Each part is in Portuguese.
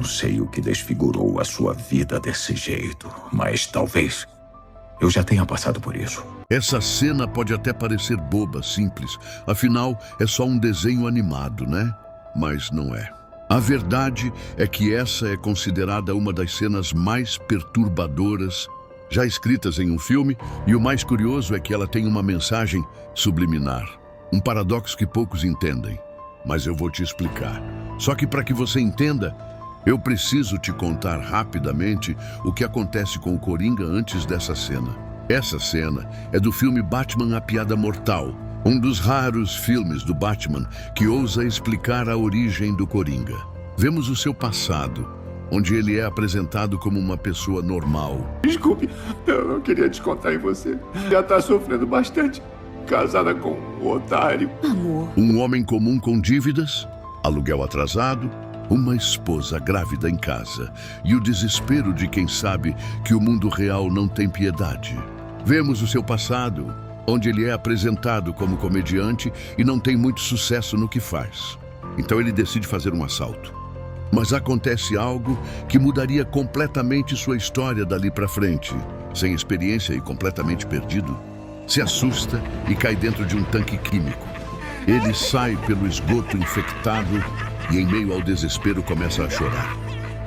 não sei o que desfigurou a sua vida desse jeito, mas talvez eu já tenha passado por isso. Essa cena pode até parecer boba, simples. Afinal, é só um desenho animado, né? Mas não é. A verdade é que essa é considerada uma das cenas mais perturbadoras já escritas em um filme, e o mais curioso é que ela tem uma mensagem subliminar. Um paradoxo que poucos entendem, mas eu vou te explicar. Só que para que você entenda, eu preciso te contar rapidamente o que acontece com o Coringa antes dessa cena. Essa cena é do filme Batman: A Piada Mortal, um dos raros filmes do Batman que ousa explicar a origem do Coringa. Vemos o seu passado, onde ele é apresentado como uma pessoa normal. Desculpe, eu não queria descontar em você. Já tá sofrendo bastante. Casada com um otário. Amor. Um homem comum com dívidas, aluguel atrasado, uma esposa grávida em casa e o desespero de quem sabe que o mundo real não tem piedade. Vemos o seu passado, onde ele é apresentado como comediante e não tem muito sucesso no que faz. Então ele decide fazer um assalto. Mas acontece algo que mudaria completamente sua história dali para frente. Sem experiência e completamente perdido, se assusta e cai dentro de um tanque químico. Ele sai pelo esgoto infectado e, em meio ao desespero, começa a chorar.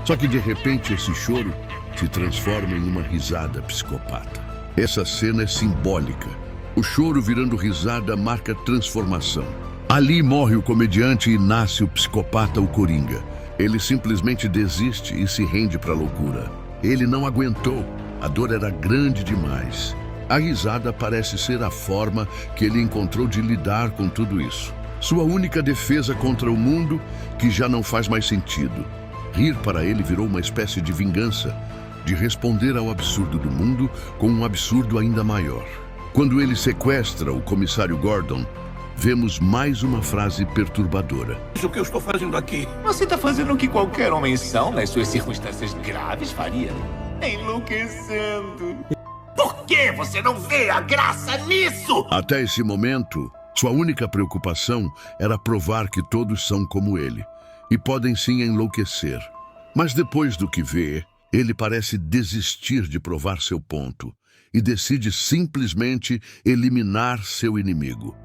Só que, de repente, esse choro se transforma em uma risada psicopata. Essa cena é simbólica. O choro virando risada marca transformação. Ali morre o comediante e nasce o psicopata, o Coringa. Ele simplesmente desiste e se rende para a loucura. Ele não aguentou. A dor era grande demais. A risada parece ser a forma que ele encontrou de lidar com tudo isso. Sua única defesa contra o mundo, que já não faz mais sentido. Rir para ele virou uma espécie de vingança, de responder ao absurdo do mundo com um absurdo ainda maior. Quando ele sequestra o comissário Gordon, vemos mais uma frase perturbadora. O que eu estou fazendo aqui? Você está fazendo o que qualquer homem são, nas suas circunstâncias graves, faria. Enlouquecendo. Por que você não vê a graça nisso? Até esse momento, sua única preocupação era provar que todos são como ele e podem sim enlouquecer. Mas depois do que vê, ele parece desistir de provar seu ponto e decide simplesmente eliminar seu inimigo.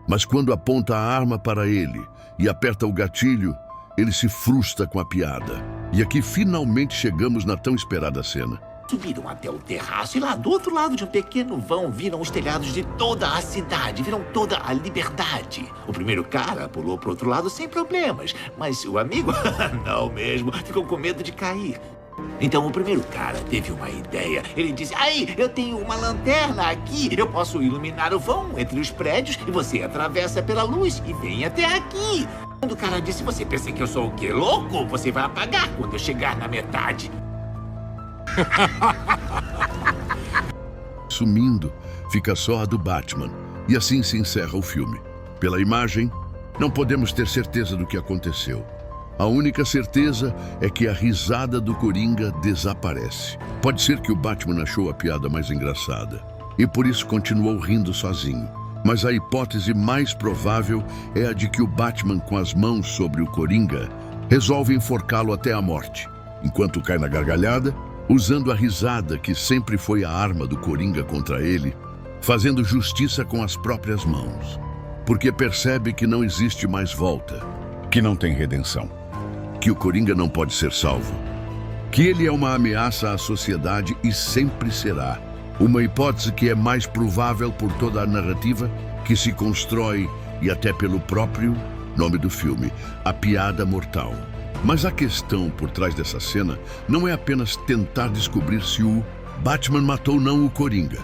Mas quando aponta a arma para ele e aperta o gatilho, ele se frustra com a piada. E aqui finalmente chegamos na tão esperada cena. Subiram até o terraço e lá do outro lado de um pequeno vão viram os telhados de toda a cidade, viram toda a liberdade. O primeiro cara pulou pro outro lado sem problemas, mas o amigo, não mesmo, ficou com medo de cair. Então o primeiro cara teve uma ideia. Ele disse: "Aí, eu tenho uma lanterna aqui, eu posso iluminar o vão entre os prédios e você atravessa pela luz e vem até aqui." Quando o cara disse: "Você pensa que eu sou o quê, louco? Você vai apagar quando eu chegar na metade." Sumindo, fica só a do Batman, e assim se encerra o filme. Pela imagem, não podemos ter certeza do que aconteceu. A única certeza é que a risada do Coringa desaparece. Pode ser que o Batman achou a piada mais engraçada e por isso continuou rindo sozinho. Mas a hipótese mais provável é a de que o Batman, com as mãos sobre o Coringa, resolve enforcá-lo até a morte, enquanto cai na gargalhada, usando a risada que sempre foi a arma do Coringa contra ele, fazendo justiça com as próprias mãos, porque percebe que não existe mais volta, que não tem redenção, que o Coringa não pode ser salvo, que ele é uma ameaça à sociedade e sempre será. Uma hipótese que é mais provável por toda a narrativa que se constrói e até pelo próprio nome do filme, A Piada Mortal. Mas a questão por trás dessa cena não é apenas tentar descobrir se o Batman matou ou não o Coringa.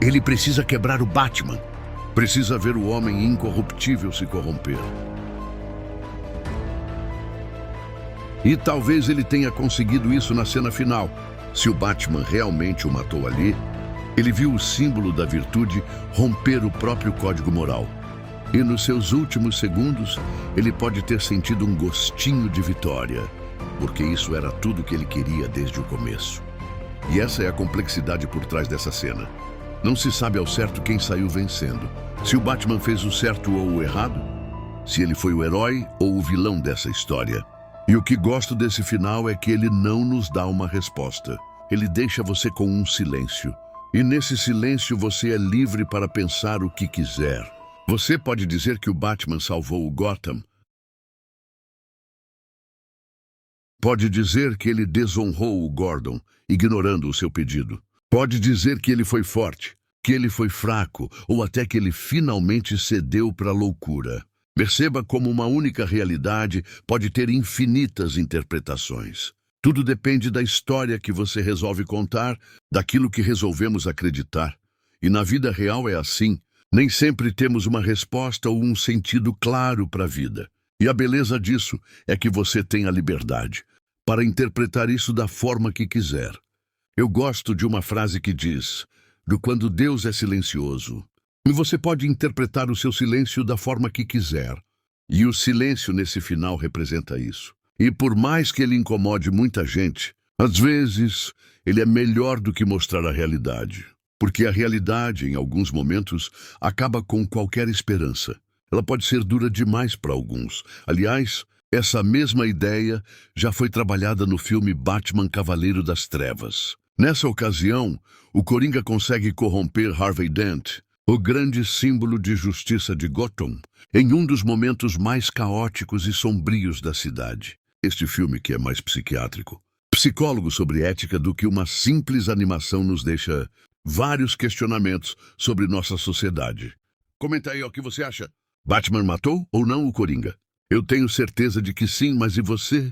Ele precisa quebrar o Batman. Precisa ver o homem incorruptível se corromper. E talvez ele tenha conseguido isso na cena final. Se o Batman realmente o matou ali, ele viu o símbolo da virtude romper o próprio código moral. E nos seus últimos segundos, ele pode ter sentido um gostinho de vitória, porque isso era tudo que ele queria desde o começo. E essa é a complexidade por trás dessa cena. Não se sabe ao certo quem saiu vencendo. Se o Batman fez o certo ou o errado, se ele foi o herói ou o vilão dessa história. E o que gosto desse final é que ele não nos dá uma resposta. Ele deixa você com um silêncio. E nesse silêncio você é livre para pensar o que quiser. Você pode dizer que o Batman salvou o Gotham. Pode dizer que ele desonrou o Gordon, ignorando o seu pedido. Pode dizer que ele foi forte, que ele foi fraco, ou até que ele finalmente cedeu para a loucura. Perceba como uma única realidade pode ter infinitas interpretações. Tudo depende da história que você resolve contar, daquilo que resolvemos acreditar. E na vida real é assim. Nem sempre temos uma resposta ou um sentido claro para a vida. E a beleza disso é que você tem a liberdade para interpretar isso da forma que quiser. Eu gosto de uma frase que diz: do quando Deus é silencioso. E você pode interpretar o seu silêncio da forma que quiser. E o silêncio nesse final representa isso. E por mais que ele incomode muita gente, às vezes ele é melhor do que mostrar a realidade. Porque a realidade, em alguns momentos, acaba com qualquer esperança. Ela pode ser dura demais para alguns. Aliás, essa mesma ideia já foi trabalhada no filme Batman Cavaleiro das Trevas. Nessa ocasião, o Coringa consegue corromper Harvey Dent, o grande símbolo de justiça de Gotham, em um dos momentos mais caóticos e sombrios da cidade. Este filme, que é mais psiquiátrico, psicólogo sobre ética do que uma simples animação, nos deixa vários questionamentos sobre nossa sociedade. Comenta aí o que você acha. Batman matou ou não o Coringa? Eu tenho certeza de que sim, mas e você?